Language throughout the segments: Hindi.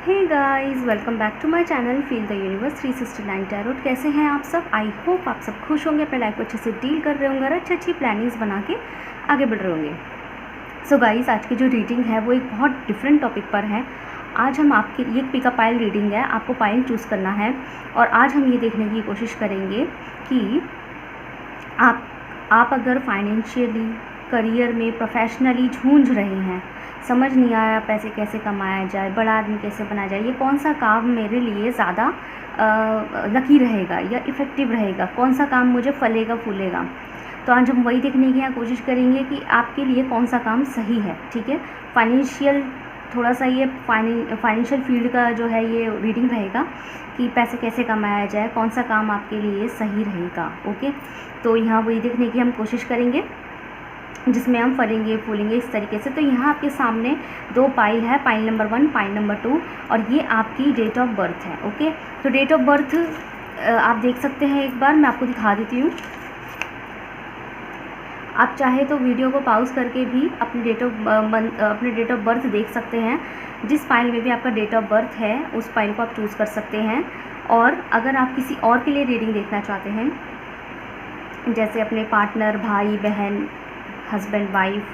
Hey guys, welcome back to my channel feel the universe 369 tarot. कैसे हैं आप सब? आई होप आप सब खुश होंगे, अपने लाइफ को अच्छे से डील कर रहे होंगे और अच्छी प्लानिंग्स बना के आगे बढ़ रहे होंगे। सो गाइस, आज की जो रीडिंग है वो एक बहुत डिफरेंट टॉपिक पर है। आज हम आपकी ये पिका पाइल रीडिंग है, आपको पाइल चूज़ करना है और आज हम ये देखने की कोशिश करेंगे कि आप अगर फाइनेंशियली, करियर में, प्रोफेशनली झूझ रहे हैं, समझ नहीं आ रहा पैसे कैसे कमाया जाए, बड़ा आदमी कैसे बना जाए, ये कौन सा काम मेरे लिए ज़्यादा लकी रहेगा या इफ़ेक्टिव रहेगा, कौन सा काम मुझे फलेगा फूलेगा, तो आज हम वही देखने की यहाँ कोशिश करेंगे कि आपके लिए कौन सा काम सही है। ठीक है, फाइनेंशियल थोड़ा सा ये फाइनेंशियल फील्ड का जो है ये रीडिंग रहेगा कि पैसे कैसे कमाया जाए, कौन सा काम आपके लिए सही रहेगा। ओके, तो यहाँ वही देखने की हम कोशिश करेंगे जिसमें हम फलेंगे फूलेंगे इस तरीके से। तो यहाँ आपके सामने दो पाइल है, पाइल नंबर 1, पाइल नंबर 2, और ये आपकी डेट ऑफ बर्थ है। ओके, तो डेट ऑफ बर्थ आप देख सकते हैं, एक बार मैं आपको दिखा देती हूँ। आप चाहे तो वीडियो को पॉज करके भी अपने डेट ऑफ बर्थ देख सकते हैं। जिस फाइल में भी आपका डेट ऑफ बर्थ है उस फाइल को आप चूज़ कर सकते हैं। और अगर आप किसी और के लिए रीडिंग देखना चाहते हैं, जैसे अपने पार्टनर, भाई बहन, हस्बैंड वाइफ,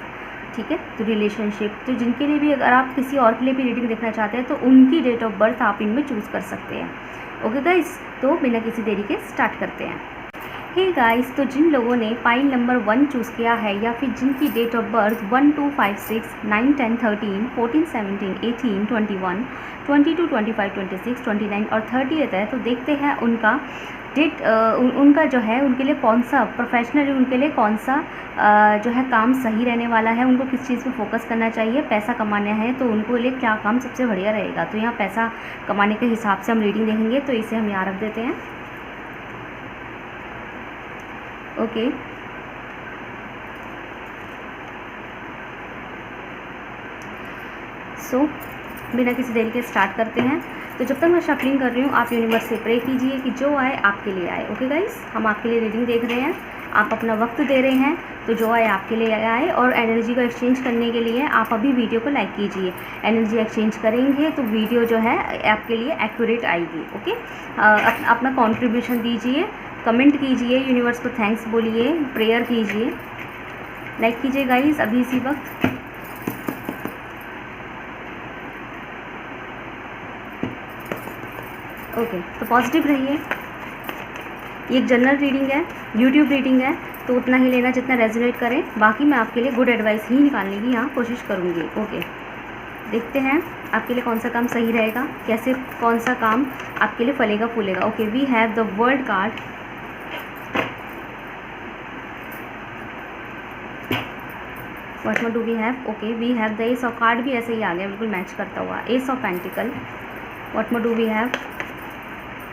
ठीक है, तो रिलेशनशिप, तो जिनके लिए भी अगर आप किसी और के लिए भी रीडिंग देखना चाहते हैं तो उनकी डेट ऑफ बर्थ आप इनमें चूज़ कर सकते हैं। ओके गाइस, तो बिना किसी देरी के स्टार्ट करते हैं। हे गाइस, तो जिन लोगों ने पाइल नंबर 1 चूज़ किया है या फिर जिनकी डेट ऑफ बर्थ 1, 2, 5, 6, 9, 10, 13, 14, 17, 18, 21, 22, 25, 26, 29 और 30 है, तो देखते हैं उनका उनका जो है उनके लिए कौन सा प्रोफेशनली, उनके लिए कौन सा जो है काम सही रहने वाला है, उनको किस चीज़ पे फोकस करना चाहिए। पैसा कमाना है तो उनको लिए क्या काम सबसे बढ़िया रहेगा। तो यहाँ पैसा कमाने के हिसाब से हम रीडिंग देखेंगे, तो इसे हम यहाँ रख देते हैं। ओके, सो बिना किसी देरी के स्टार्ट करते हैं। तो जब तक मैं शफलिंग कर रही हूँ आप यूनिवर्स से प्रे कीजिए कि जो आए आपके लिए आए। ओके गाइस, हम आपके लिए रीडिंग देख रहे हैं, आप अपना वक्त दे रहे हैं, तो जो आए आपके लिए आए। और एनर्जी को एक्सचेंज करने के लिए आप अभी वीडियो को लाइक कीजिए। एनर्जी एक्सचेंज करेंगे तो वीडियो जो है आपके लिए एक्यूरेट आएगी। ओके, अपना कॉन्ट्रीब्यूशन दीजिए, कमेंट कीजिए, यूनिवर्स को थैंक्स बोलिए, प्रेयर कीजिए, लाइक कीजिए गाइस अभी इसी वक्त। ओके, तो पॉजिटिव रहिए। ये एक जनरल रीडिंग है, यूट्यूब रीडिंग है, तो उतना ही लेना जितना रेजोनेट करे। बाकी मैं आपके लिए गुड एडवाइस ही निकालने की यहाँ कोशिश करूँगी। ओके, देखते हैं आपके लिए कौन सा काम सही रहेगा, कैसे कौन सा काम आपके लिए फलेगा फूलेगा। Okay, we have the world card, what more do we have. Okay, we have the ace of card, भी ऐसे ही आ गया, बिल्कुल मैच करता हुआ। Ace of pentacle, what more do we have.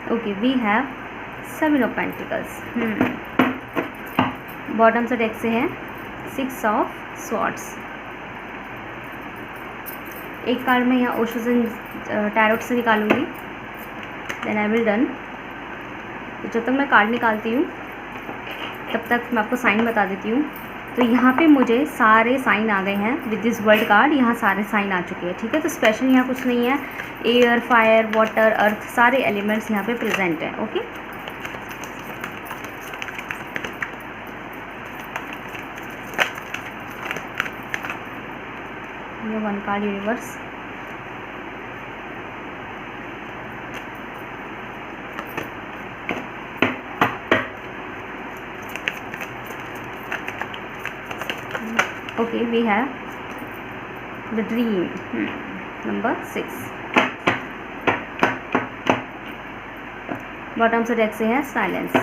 Okay, we have 7 of pentacles. Bottom से डेक से है 6 ऑफ स्वॉर्ड्स। एक कार्ड मैं यहाँ ओशोजन टैरोट से निकालूंगी, देन आई विल डन। तो जब तक मैं कार्ड निकालती हूँ तब तक मैं आपको साइन बता देती हूँ। तो यहाँ पे मुझे सारे साइन आ गए हैं विद दिस वर्ल्ड कार्ड, यहाँ सारे साइन आ चुके हैं। ठीक है, तो स्पेशल यहाँ कुछ नहीं है, एयर, फायर, वाटर, अर्थ, सारे एलिमेंट्स यहाँ पे प्रेजेंट हैं। ओके, ये 1 card universe. Okay, we have the dream, number 6. Bottom से डेक से है साइलेंस।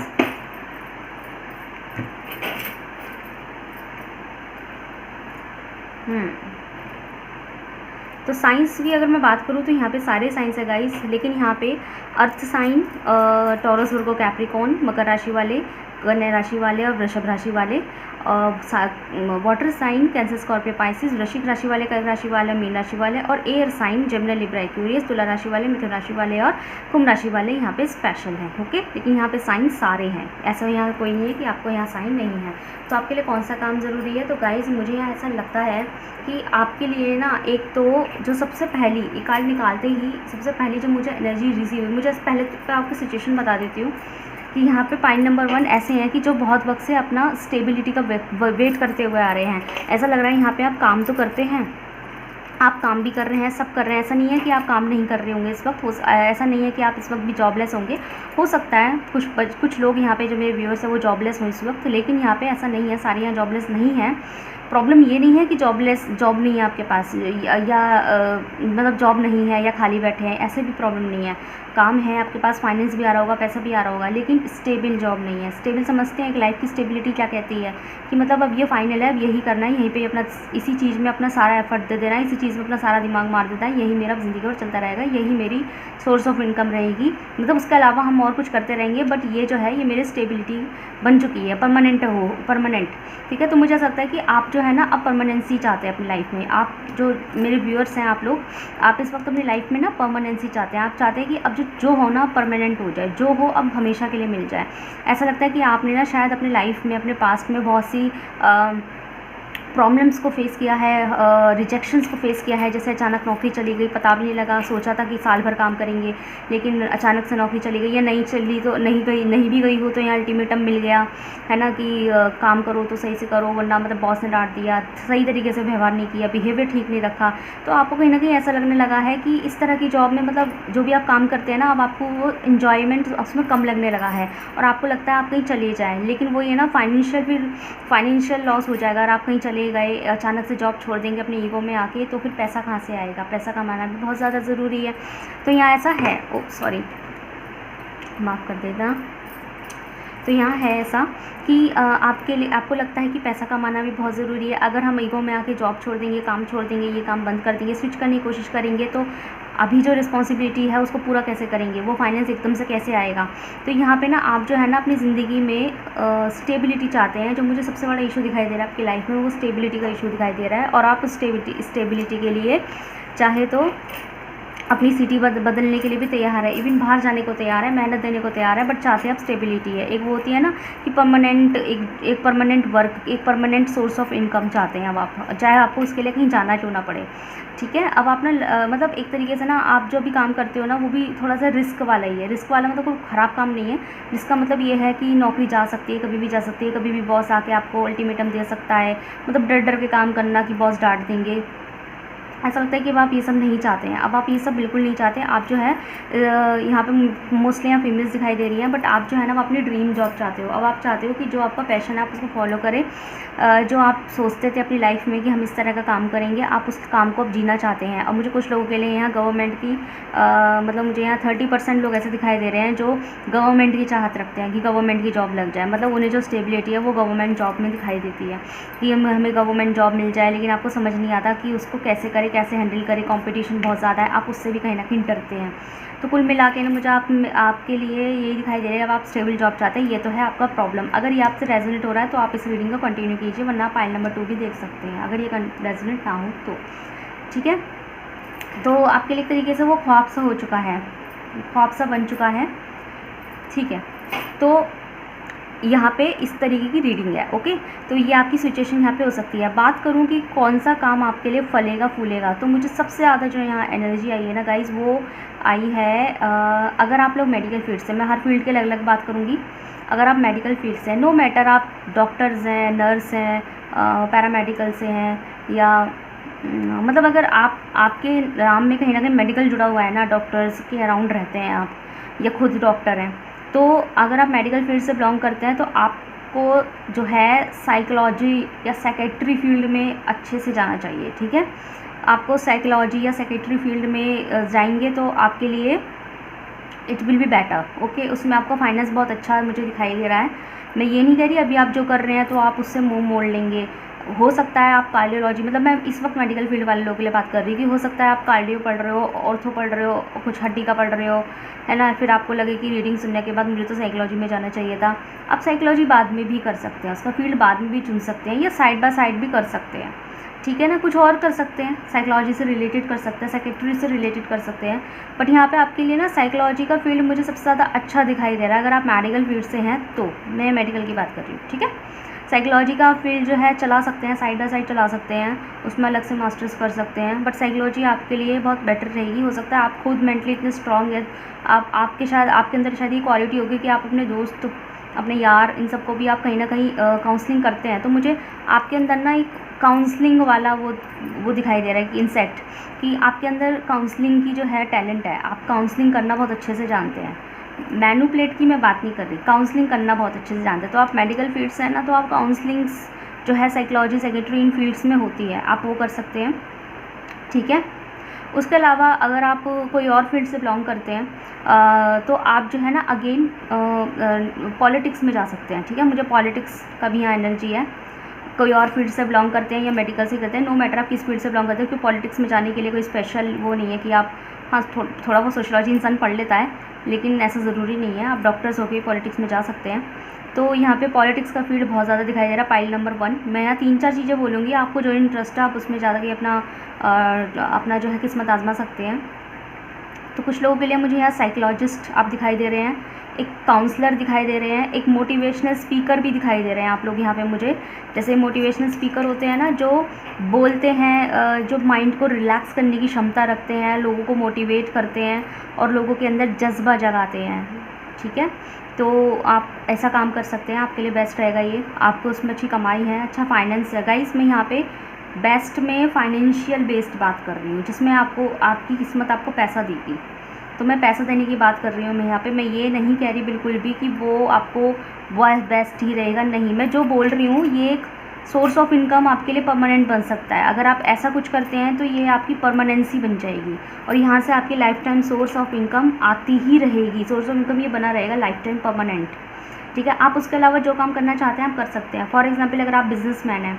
तो साइंस की अगर मैं बात करूँ तो यहाँ पे सारे साइंस है गाइस, लेकिन यहाँ पे earth sign, Taurus, Virgo, Capricorn, मकर राशि वाले, कन्या राशि वाले और वृषभ राशि वाले, water sign Cancer, Scorpio, Pisces, वृश्चिक राशि वाले, कर्क राशि वाले, मीन राशि वाले, और air sign Gemini, Libra, Aquarius, तुला राशि वाले, मिथुन राशि वाले और कुंभ राशि वाले यहाँ पे स्पेशल हैं। ओके, लेकिन यहाँ पे साइन सारे हैं, ऐसा यहाँ कोई नहीं है कि आपको यहाँ साइन नहीं है। तो आपके लिए कौन सा काम ज़रूरी है? तो गाइज़ मुझे यहाँ ऐसा लगता है कि आपके लिए ना एक तो जो सबसे पहली ये कार्ड निकालते ही सबसे पहली जो मुझे एनर्जी रिसीव हुई, मुझे पहले तो आपको सिचुएशन बता देती हूँ कि यहाँ पे पॉइंट नंबर 1 ऐसे हैं कि जो बहुत वक्त से अपना स्टेबिलिटी का वेट करते हुए आ रहे हैं। ऐसा लग रहा है यहाँ पे आप काम तो करते हैं, आप काम भी कर रहे हैं, सब कर रहे हैं, ऐसा नहीं है कि आप काम नहीं कर रहे होंगे इस वक्त, ऐसा नहीं है कि आप इस वक्त भी जॉबलेस होंगे। हो सकता है कुछ लोग यहाँ पे जो मेरे व्यूअर्स हैं वो जॉबलेस हों इस वक्त, लेकिन यहाँ पे ऐसा नहीं है, सारे यहाँ जॉबलेस नहीं हैं। प्रॉब्लम ये नहीं है कि जॉब नहीं है आपके पास, या मतलब जॉब नहीं है या खाली बैठे हैं, ऐसे भी प्रॉब्लम नहीं है। काम है आपके पास, फाइनेंस भी आ रहा होगा, पैसा भी आ रहा होगा, लेकिन स्टेबल जॉब नहीं है। स्टेबल समझते हैं, एक लाइफ की स्टेबिलिटी क्या कहती है कि मतलब अब ये फाइनल है, अब यही करना है, यहीं पे अपना इसी चीज़ में अपना सारा एफर्ट दे देना है, इसी चीज़ में अपना सारा दिमाग मार देता है, यही मेरा ज़िंदगी और चलता रहेगा, यही मेरी सोर्स ऑफ इनकम रहेगी, मतलब उसके अलावा हम और कुछ करते रहेंगे, बट ये जो है ये मेरी स्टेबिलिटी बन चुकी है, परमानेंट। ठीक है, तो मुझे ऐसा लगता है कि आप जो है ना अब परमानेंसी चाहते हैं अपनी लाइफ में। आप जो मेरे व्यूअर्स हैं, आप लोग, आप इस वक्त अपनी लाइफ में ना परमानेंसी चाहते हैं। आप चाहते हैं कि अब जो हो ना परमानेंट हो जाए, जो हो अब हमेशा के लिए मिल जाए। ऐसा लगता है कि आपने ना शायद अपनी लाइफ में, अपने पास्ट में बहुत सी प्रॉब्लम्स को फेस किया है, रिजेक्शंस को फेस किया है। जैसे अचानक नौकरी चली गई, पता भी नहीं लगा, सोचा था कि साल भर काम करेंगे, लेकिन अचानक से नौकरी चली गई, या नहीं चली तो नहीं भी गई हो तो यहाँ अल्टीमेटम मिल गया है ना कि काम करो तो सही से करो, वरना मतलब बॉस ने डांट दिया, सही तरीके से व्यवहार नहीं किया, बिहेवियर ठीक नहीं रखा, तो आपको कहीं ना कहीं ऐसा लगने लगा है कि इस तरह की जॉब में मतलब जो भी आप काम करते हैं ना, अब आपको वो इन्जॉयमेंट उसमें कम लगने लगा है, और आपको लगता है आप कहीं चले जाएँ, लेकिन वो ये ना फाइनेंशियल लॉस हो जाएगा। अगर आप कहीं चले गए, अचानक से जॉब छोड़ देंगे अपने ईगो में आके, तो फिर पैसा कहाँ से आएगा? पैसा कमाना भी बहुत ज़्यादा ज़रूरी है। तो यहाँ ऐसा है, माफ़ कर देना। तो यहाँ है ऐसा कि आपके लिए, आपको लगता है कि पैसा कमाना भी बहुत ज़रूरी है। अगर हम ईगो में आके जॉब छोड़ देंगे, काम छोड़ देंगे, ये काम बंद कर देंगे, स्विच करने की कोशिश करेंगे, तो अभी जो रिस्पॉन्सिबिलिटी है उसको पूरा कैसे करेंगे? वो फाइनेंस एकदम से कैसे आएगा? तो यहाँ पे ना आप जो है ना अपनी ज़िंदगी में स्टेबिलिटी चाहते हैं। जो मुझे सबसे बड़ा इशू दिखाई दे रहा है आपकी लाइफ में, वो स्टेबिलिटी का इशू दिखाई दे रहा है, और आप स्टेबिलिटी के लिए चाहे तो अपनी सिटी बदलने के लिए भी तैयार है, इवन बाहर जाने को तैयार है, मेहनत देने को तैयार है, बट चाहते हैं आप स्टेबिलिटी है। एक वो होती है ना कि परमानेंट, एक परमानेंट वर्क, एक परमानेंट सोर्स ऑफ इनकम चाहते हैं अब आप, चाहे आपको उसके लिए कहीं जाना क्यों ना पड़े। ठीक है, अब आप ना मतलब एक तरीके से ना आप जो भी काम करते हो ना, वो भी थोड़ा सा रिस्क वाला ही है। रिस्क वाला मतलब कोई ख़राब काम नहीं है। जिसका मतलब ये है कि नौकरी जा सकती है, कभी भी जा सकती है, कभी भी बॉस आके आपको अल्टीमेटम दे सकता है, मतलब डर डर के काम करना कि बॉस डांट देंगे। ऐसा लगता है कि अब आप ये सब नहीं चाहते हैं, अब आप ये सब बिल्कुल नहीं चाहते हैं। आप जो है यहाँ पे मोस्टली यहाँ फीमेल्स दिखाई दे रही हैं, बट आप जो है ना अपनी ड्रीम जॉब चाहते हो। अब आप चाहते हो कि जो आपका पैशन है आप उसको फॉलो करें, जो आप सोचते थे अपनी लाइफ में कि हम इस तरह का काम करेंगे, आप उस काम को अब जीना चाहते हैं। और मुझे कुछ लोगों के लिए यहाँ गवर्नमेंट की मतलब मुझे यहाँ 30% लोग ऐसे दिखाई दे रहे हैं जो गवर्नमेंट की चाहत रखते हैं कि गवर्नमेंट की जॉब लग जाए, मतलब उन्हें जो स्टेबिलिटी है वो गवर्नमेंट जॉब में दिखाई देती है कि हमें गवर्नमेंट जॉब मिल जाए, लेकिन आपको समझ नहीं आता कि उसको कैसे करें, कैसे हैंडल करें। कंपटीशन बहुत ज़्यादा है, आप उससे भी कहीं ना कहीं डरते हैं। तो कुल मिला के ना मुझे आपके लिए यही दिखाई दे रहा है, अब आप स्टेबल जॉब चाहते हैं, ये तो है आपका प्रॉब्लम। अगर ये आपसे रेजोनेट हो रहा है तो आप इस रीडिंग को कंटिन्यू कीजिए, वरना पाइल नंबर 2 भी देख सकते हैं अगर ये रेजोनेट ना हो तो। ठीक है, तो आपके लिए एक तरीके से वो ख्वाब सा हो चुका है, ख्वाब सा बन चुका है। ठीक है, तो यहाँ पे इस तरीके की रीडिंग है। ओके, तो ये आपकी सिचुएशन यहाँ पे हो सकती है। बात करूँ कि कौन सा काम आपके लिए फलेगा फूलेगा, तो मुझे सबसे ज़्यादा जो यहाँ एनर्जी आई है ना गाइज़, वो आई है अगर आप लोग मेडिकल फील्ड से, मैं हर फील्ड के अलग अलग बात करूँगी। अगर आप मेडिकल फील्ड से, नो मैटर आप डॉक्टर्स हैं, नर्स हैं, पैरामेडिकल से हैं, या मतलब अगर आपके नाम में कहीं ना कहीं मेडिकल जुड़ा हुआ है ना, डॉक्टर्स के अराउंड रहते हैं आप, या खुद डॉक्टर हैं, तो अगर आप मेडिकल फील्ड से बिलोंग करते हैं तो आपको जो है साइकोलॉजी या साइकेट्री फील्ड में अच्छे से जाना चाहिए। ठीक है, आपको साइकोलॉजी या साइकेट्री फील्ड में जाएंगे तो आपके लिए it will be better. Okay, उसमें आपका फाइनेंस बहुत अच्छा मुझे दिखाई दे रहा है। मैं ये नहीं कह रही अभी आप जो कर रहे हैं तो आप उससे मुंह मोड़ लेंगे। हो सकता है आप कार्डियोलॉजी, मतलब मैं इस वक्त मेडिकल फील्ड वाले लोगों के लिए बात कर रही थी, हो सकता है आप कार्डियो पढ़ रहे हो, ऑर्थो पढ़ रहे हो, कुछ हड्डी का पढ़ रहे हो, है ना, फिर आपको लगे कि रीडिंग सुनने के बाद मुझे तो साइकोलॉजी में जाना चाहिए था। आप साइकोलॉजी बाद में भी कर सकते हैं, उसका फील्ड बाद में भी चुन सकते हैं, या साइड बाय साइड भी कर सकते हैं। ठीक है ना, कुछ और कर सकते हैं, साइकोलॉजी से रिलेटेड कर सकते हैं, साइकेट्री से रिलेटेड कर सकते हैं, बट यहाँ पे आपके लिए ना साइकोलॉजी का फील्ड मुझे सबसे ज़्यादा अच्छा दिखाई दे रहा है अगर आप मेडिकल फील्ड से हैं तो। मैं मेडिकल की बात कर रही हूँ। ठीक है, साइकोलॉजी का फील्ड जो है चला सकते हैं, साइड बाय साइड चला सकते हैं, उसमें अलग से मास्टर्स कर सकते हैं, बट साइकोलॉजी आपके लिए बहुत बेटर रहेगी। हो सकता है आप खुद मेंटली इतने स्ट्रांग है, आपके अंदर शायद ये क्वालिटी होगी कि आप अपने दोस्त, अपने यार, इन सबको भी आप कहीं ना कहीं काउंसलिंग करते हैं। तो मुझे आपके अंदर ना एक काउंसलिंग वाला वो दिखाई दे रहा है कि इंसेक्ट, कि आपके अंदर काउंसलिंग की जो है टैलेंट है, आप काउंसलिंग करना बहुत अच्छे से जानते हैं। मैनुपुलेट की मैं बात नहीं कर रही, काउंसलिंग करना बहुत अच्छे से जानते हैं। तो आप मेडिकल फील्ड से हैं ना, तो आप काउंसलिंग्स जो है साइकोलॉजी, सेक्रेटरी, इन फील्ड्स में होती है, आप वो कर सकते हैं, ठीक है। उसके अलावा अगर आप कोई और फील्ड से बिलोंग करते हैं तो आप जो है ना अगेन पॉलिटिक्स में जा सकते हैं, ठीक है। मुझे पॉलिटिक्स का भी यहाँ एनर्जी है। कोई और फील्ड से बिलोंग करते हैं या मेडिकल से करते हैं, नो मैटर आप किस फील्ड से बिलोंग करते हैं, क्योंकि पॉलिटिक्स में जाने के लिए कोई स्पेशल वो नहीं है कि आप, हाँ थोड़ा बहुत सोशलॉजी इंसान पढ़ लेता है, लेकिन ऐसा ज़रूरी नहीं है। आप डॉक्टर्स होकर पॉलिटिक्स में जा सकते हैं। तो यहाँ पे पॉलिटिक्स का फील्ड बहुत ज़्यादा दिखाई दे रहा है, पाइल नंबर 1। मैं यहाँ 3-4 चीज़ें बोलूँगी, आपको जो इंटरेस्ट है आप उसमें ज़्यादा कि अपना जो है किस्मत आजमा सकते हैं। तो कुछ लोगों के लिए मुझे यहाँ साइकोलॉजिस्ट आप दिखाई दे रहे हैं, एक काउंसलर दिखाई दे रहे हैं, एक मोटिवेशनल स्पीकर भी दिखाई दे रहे हैं आप लोग यहाँ पे मुझे। जैसे मोटिवेशनल स्पीकर होते हैं ना, जो बोलते हैं, जो माइंड को रिलैक्स करने की क्षमता रखते हैं, लोगों को मोटिवेट करते हैं और लोगों के अंदर जज्बा जगाते हैं, ठीक है। तो आप ऐसा काम कर सकते हैं, आपके लिए बेस्ट रहेगा ये। आपको उसमें अच्छी कमाई है, अच्छा फाइनेंस है। गाइस मैं यहाँ पे बेस्ट में फाइनेंशियल बेस्ड बात कर रही हूँ, जिसमें आपको आपकी किस्मत आपको पैसा देगी। तो मैं पैसा देने की बात कर रही हूँ मैं यहाँ पे। मैं ये नहीं कह रही बिल्कुल भी कि वो आपको वो बेस्ट ही रहेगा, नहीं। मैं जो बोल रही हूँ ये एक सोर्स ऑफ इनकम आपके लिए परमानेंट बन सकता है। अगर आप ऐसा कुछ करते हैं तो ये आपकी परमानेंसी बन जाएगी और यहाँ से आपकी life time source of income आती ही रहेगी। सोर्स ऑफ इनकम ये बना रहेगा लाइफ टाइम परमानेंट, ठीक है। आप उसके अलावा जो काम करना चाहते हैं आप कर सकते हैं। फॉर एग्जाम्पल अगर आप बिजनेसमैन हैं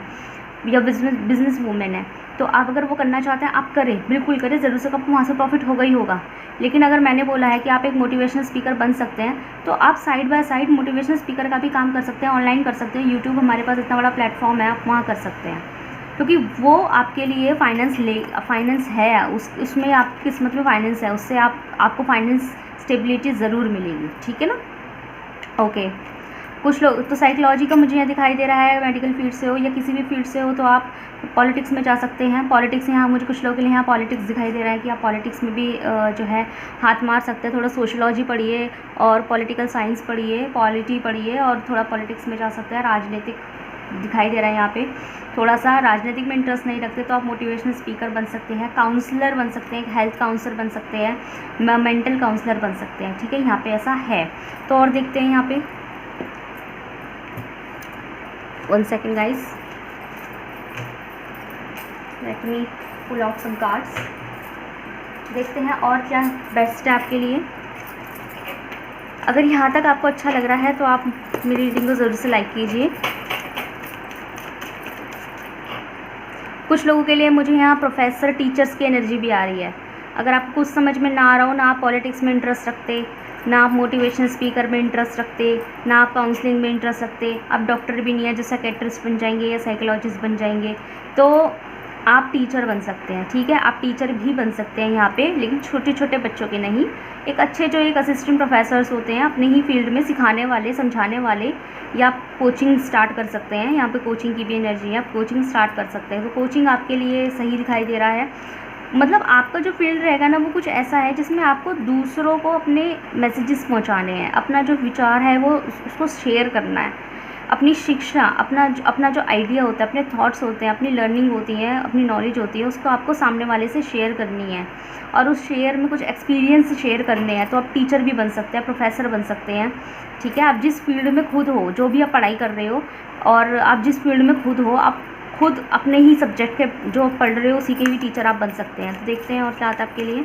या बिजनेस वूमेन है, तो आप अगर वो करना चाहते हैं आप करें, बिल्कुल करें, ज़रूर से आपको वहाँ से प्रॉफिट होगा ही होगा। लेकिन अगर मैंने बोला है कि आप एक मोटिवेशनल स्पीकर बन सकते हैं, तो आप side by side motivational speaker का भी काम कर सकते हैं, ऑनलाइन कर सकते हैं। यूट्यूब हमारे पास इतना बड़ा प्लेटफॉर्म है, आप वहाँ कर सकते हैं, क्योंकि वो आपके लिए फाइनेंस है, उसमें आपकी किस्मत में फाइनेंस है, उससे आपको फाइनेंस स्टेबिलिटी ज़रूर मिलेगी, ठीक है ना। ओके, कुछ लोग तो साइकोलॉजी का मुझे यहाँ दिखाई दे रहा है, मेडिकल फील्ड से हो या किसी भी फील्ड से हो तो आप पॉलिटिक्स में जा सकते हैं। पॉलिटिक्स यहाँ मुझे कुछ लोगों के लिए यहाँ पॉलिटिक्स दिखाई दे रहा है कि आप पॉलिटिक्स में भी जो है हाथ मार सकते हैं। थोड़ा सोशलॉजी पढ़िए और पॉलिटिकल साइंस पढ़िए, पॉलिटी पढ़िए और थोड़ा पॉलिटिक्स में जा सकते हैं। राजनीतिक दिखाई दे रहा है यहाँ पे, थोड़ा सा राजनीतिक में इंटरेस्ट नहीं रखते तो आप मोटिवेशनल स्पीकर बन सकते हैं, काउंसलर बन सकते हैं, हेल्थ काउंसलर बन सकते हैं, मेंटल काउंसलर बन सकते हैं, ठीक है। यहाँ पे ऐसा है। तो और देखते हैं यहाँ पे, 1 second guys, let me pull out some cards। देखते हैं और क्या बेस्ट है आपके लिए। अगर यहाँ तक आपको अच्छा लग रहा है तो आप मेरी रीडिंग को ज़रूर से लाइक कीजिए। कुछ लोगों के लिए मुझे यहाँ प्रोफेसर, टीचर्स की एनर्जी भी आ रही है। अगर आपको कुछ समझ में ना आ रहा हो, ना आप पॉलिटिक्स में इंटरेस्ट रखते, ना आप मोटिवेशनल स्पीकर में इंटरेस्ट रखते, ना आप काउंसलिंग में इंटरेस्ट रखते, आप डॉक्टर भी नहीं है जो साइकेट्रिस्ट बन जाएंगे या साइकोलॉजिस्ट बन जाएंगे, तो आप टीचर बन सकते हैं, ठीक है। आप टीचर भी बन सकते हैं यहाँ पे, लेकिन छोटे छोटे बच्चों के नहीं। एक अच्छे जो एक असिस्टेंट प्रोफेसर्स होते हैं अपने ही फील्ड में सिखाने वाले, समझाने वाले, या आप कोचिंग स्टार्ट कर सकते हैं। यहाँ पे कोचिंग की भी एनर्जी है, आप कोचिंग स्टार्ट कर सकते हैं। तो कोचिंग आपके लिए सही दिखाई दे रहा है। मतलब आपका जो फील्ड रहेगा ना वो कुछ ऐसा है जिसमें आपको दूसरों को अपने मैसेजेस पहुंचाने हैं, अपना जो विचार है वो उसको शेयर करना है, अपनी शिक्षा, अपना जो आइडिया होता है, अपने थॉट्स होते हैं, अपनी लर्निंग होती है, अपनी नॉलेज होती है, उसको आपको सामने वाले से शेयर करनी है और उस शेयर में कुछ एक्सपीरियंस शेयर करने हैं। तो आप टीचर भी बन सकते हैं, प्रोफेसर बन सकते हैं, ठीक है। आप जिस फील्ड में खुद हो, जो भी आप पढ़ाई कर रहे हो और आप जिस फील्ड में खुद हो, आप खुद अपने ही सब्जेक्ट के जो पढ़ रहे हो उसी के भी टीचर आप बन सकते हैं। तो देखते हैं और क्या आता है आपके लिए।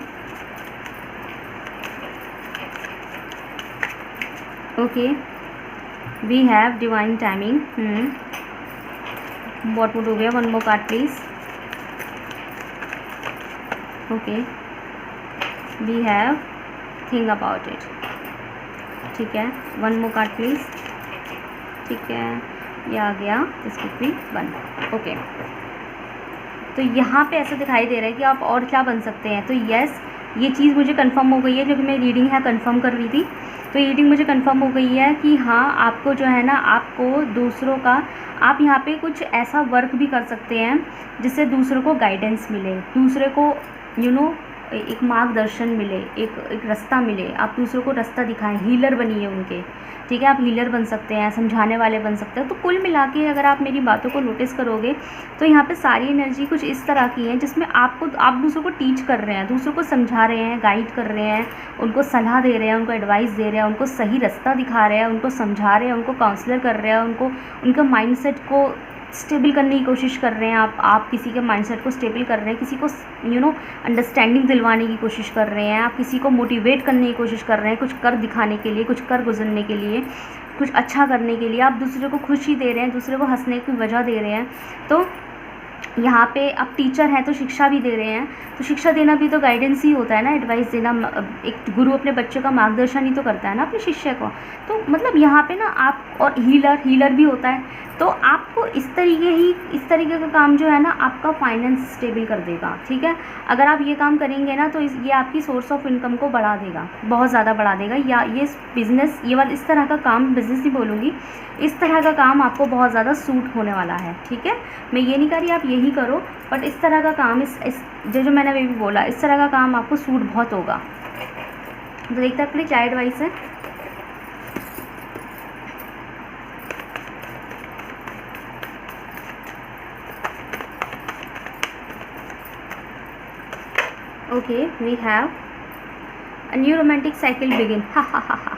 Okay, we have divine timing. What would be one more card please. Okay, we have think about it, ठीक है। 1 मोर कार्ड प्लीज, ठीक है। ये आ गया, दिस कुड बी 1। ओके, तो यहाँ पे ऐसा दिखाई दे रहा है कि आप और क्या बन सकते हैं। तो यस, ये चीज़ मुझे कंफर्म हो गई है, जो कि मैं रीडिंग है कंफर्म कर रही थी तो ये रीडिंग मुझे कंफर्म हो गई है कि हाँ, आपको जो है ना, आपको दूसरों का, आप यहाँ पे कुछ ऐसा वर्क भी कर सकते हैं जिससे दूसरों को गाइडेंस मिले, दूसरे को एक मार्गदर्शन मिले, एक रास्ता मिले, आप दूसरों को रास्ता दिखाएं, हीलर बनिए उनके, ठीक है। आप हीलर बन सकते हैं, समझाने वाले बन सकते हैं। तो कुल मिला के अगर आप मेरी बातों को नोटिस करोगे तो यहाँ पे सारी एनर्जी कुछ इस तरह की है जिसमें आप दूसरों को टीच कर रहे हैं, दूसरों को समझा रहे हैं, गाइड कर रहे हैं, उनको सलाह दे रहे हैं, उनको एडवाइस दे रहे हैं, उनको सही रास्ता दिखा रहे हैं, उनको समझा रहे हैं, उनको काउंसलर कर रहे हैं, उनको उनका माइंडसेट को स्टेबल करने की कोशिश कर रहे हैं। आप किसी के माइंडसेट को स्टेबल कर रहे हैं, किसी को अंडरस्टैंडिंग दिलवाने की कोशिश कर रहे हैं, आप किसी को मोटिवेट करने की कोशिश कर रहे हैं, कुछ कर दिखाने के लिए, कुछ कर गुजरने के लिए, कुछ अच्छा करने के लिए, आप दूसरे को खुशी दे रहे हैं, दूसरे को हंसने की वजह दे रहे हैं। तो यहाँ पे आप टीचर हैं तो शिक्षा भी दे रहे हैं, तो शिक्षा देना भी तो गाइडेंस ही होता है ना, एडवाइस देना। एक गुरु अपने बच्चे का मार्गदर्शन ही तो करता है ना अपने शिष्य को। तो मतलब यहाँ पे ना आप, और हीलर भी होता है। तो आपको इस तरीके का काम जो है ना, आपका फाइनेंस स्टेबल कर देगा, ठीक है। अगर आप ये काम करेंगे ना तो ये आपकी सोर्स ऑफ इनकम को बढ़ा देगा, बहुत ज़्यादा बढ़ा देगा। या ये बिज़नेस, ये वाला इस तरह का काम, बिज़नेस नहीं बोलूँगी, इस तरह का काम आपको बहुत ज़्यादा सूट होने वाला है, ठीक है। मैं ये नहीं कह रही आप यही करो, बट इस तरह का काम, इस जो मैंने अभी भी बोला, इस तरह का काम आपको सूट बहुत होगा। तो देखते हैं अपनी क्या एडवाइस है। Okay, we have a new romantic cycle begin. हा हा हा हा।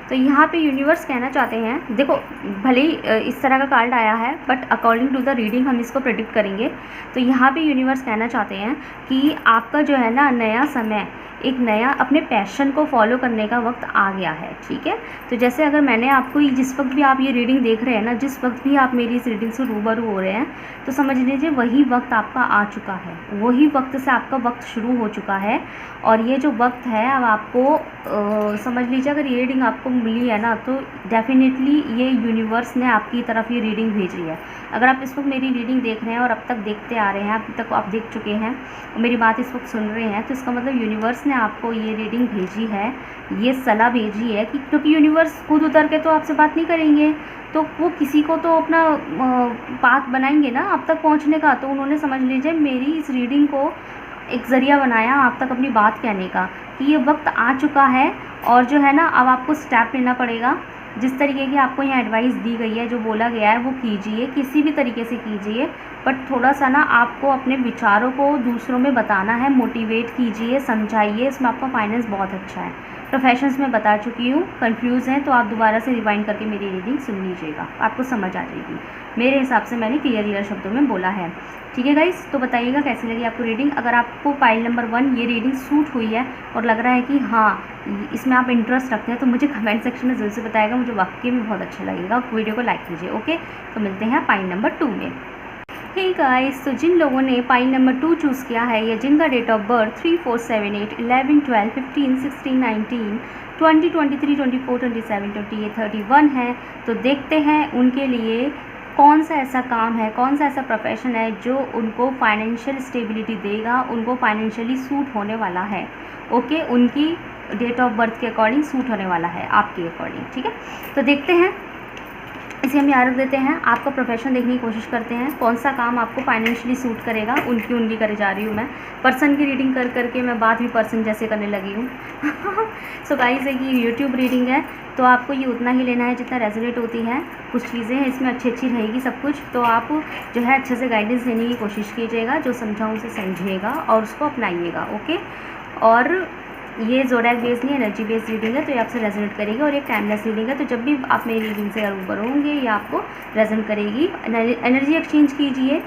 तो यहाँ पे यूनिवर्स कहना चाहते हैं, देखो भले ही इस तरह का कार्ड आया है, but according to the reading हम इसको प्रेडिक्ट करेंगे। तो यहाँ पे यूनिवर्स कहना चाहते हैं कि आपका जो है ना नया समय, एक नया अपने पैशन को फॉलो करने का वक्त आ गया है, ठीक है। तो जैसे अगर मैंने आपको जिस वक्त भी आप ये रीडिंग देख रहे हैं ना, जिस वक्त भी आप मेरी इस रीडिंग से रूबरू हो रहे हैं, तो समझ लीजिए वही वक्त आपका आ चुका है, वही वक्त से आपका वक्त शुरू हो चुका है। और ये जो वक्त है, अब आपको समझ लीजिए, अगर ये रीडिंग आपको मिली है ना, तो डेफिनेटली ये यूनिवर्स ने आपकी तरफ ये रीडिंग भेजी है। अगर आप इस वक्त मेरी रीडिंग देख रहे हैं और अब तक देखते आ रहे हैं, अब तक आप देख चुके हैं और मेरी बात इस वक्त सुन रहे हैं, तो इसका मतलब यूनिवर्स ने आपको ये रीडिंग भेजी है, ये सलाह भेजी है कि, क्योंकि यूनिवर्स खुद उतर के तो आपसे बात नहीं करेंगे, तो वो किसी को तो अपना पाथ बनाएंगे ना आप तक पहुंचने का। तो उन्होंने, समझ लीजिए, मेरी इस रीडिंग को एक ज़रिया बनाया आप तक अपनी बात कहने का, कि ये वक्त आ चुका है और जो है ना, अब आपको स्टेप लेना पड़ेगा। जिस तरीके की आपको यहाँ एडवाइस दी गई है, जो बोला गया है, वो कीजिए, किसी भी तरीके से कीजिए, बट थोड़ा सा ना आपको अपने विचारों को दूसरों में बताना है, मोटिवेट कीजिए, समझाइए। इसमें आपका फाइनेंस बहुत अच्छा है। प्रोफेशंस में बता चुकी हूँ, कंफ्यूज हैं तो आप दोबारा से रिवाइंड करके मेरी रीडिंग सुन लीजिएगा, आपको समझ आ जाएगी। मेरे हिसाब से मैंने क्लियर शब्दों में बोला है, ठीक है गाइस। तो बताइएगा कैसी लगी आपको रीडिंग। अगर आपको पाइल नंबर 1 ये रीडिंग सूट हुई है और लग रहा है कि हाँ इसमें आप इंटरेस्ट रखते हैं, तो मुझे कमेंट सेक्शन में ज़रूर से बताएगा, मुझे वाकई में बहुत अच्छा लगेगा। वीडियो को लाइक कीजिए, ओके। तो मिलते हैं पाइल नंबर 2 में। हे गाइस, तो जिन लोगों ने पाइल नंबर 2 चूज़ किया है, या जिनका डेट ऑफ बर्थ 3, 4, 7, 8, 11, 12, 15, 16, 19, 20, 23, 24, 27, 28, 31 है, तो देखते हैं उनके लिए कौन सा ऐसा काम है, कौन सा ऐसा प्रोफेशन है जो उनको फाइनेंशियल स्टेबिलिटी देगा, उनको फाइनेंशियली सूट होने वाला है, ओके। उनकी डेट ऑफ बर्थ के अकॉर्डिंग सूट होने वाला है, आपके अकॉर्डिंग, ठीक है। तो देखते हैं, इसे हम याद रख देते हैं। आपका प्रोफेशन देखने की कोशिश करते हैं, कौन सा काम आपको फाइनेंशियली सूट करेगा। उनकी करे जा रही हूँ मैं, पर्सन की रीडिंग कर करके मैं बात भी पर्सन जैसे करने लगी हूँ। सो गाइस, ये यूट्यूब रीडिंग है, तो आपको ये उतना ही लेना है जितना रेजोनेट होती है। कुछ चीज़ें हैं इसमें अच्छी रहेगी सब कुछ, तो आप जो है अच्छे से गाइडेंस देने की कोशिश कीजिएगा, जो समझाऊँ उसे समझिएगा और उसको अपनाइएगा, ओके। और ये ज़ोडिएक बेस्ड नहीं, एनर्जी बेस्ड रीडिंग है, तो ये आपसे रेजोनेट करेगी। और एक टाइमलेस रीडिंग है, तो जब भी आप मेरी रीडिंग से रूबरू होंगे, ये आपको रेजोनेट करेगी। एनर्जी एक्सचेंज कीजिए,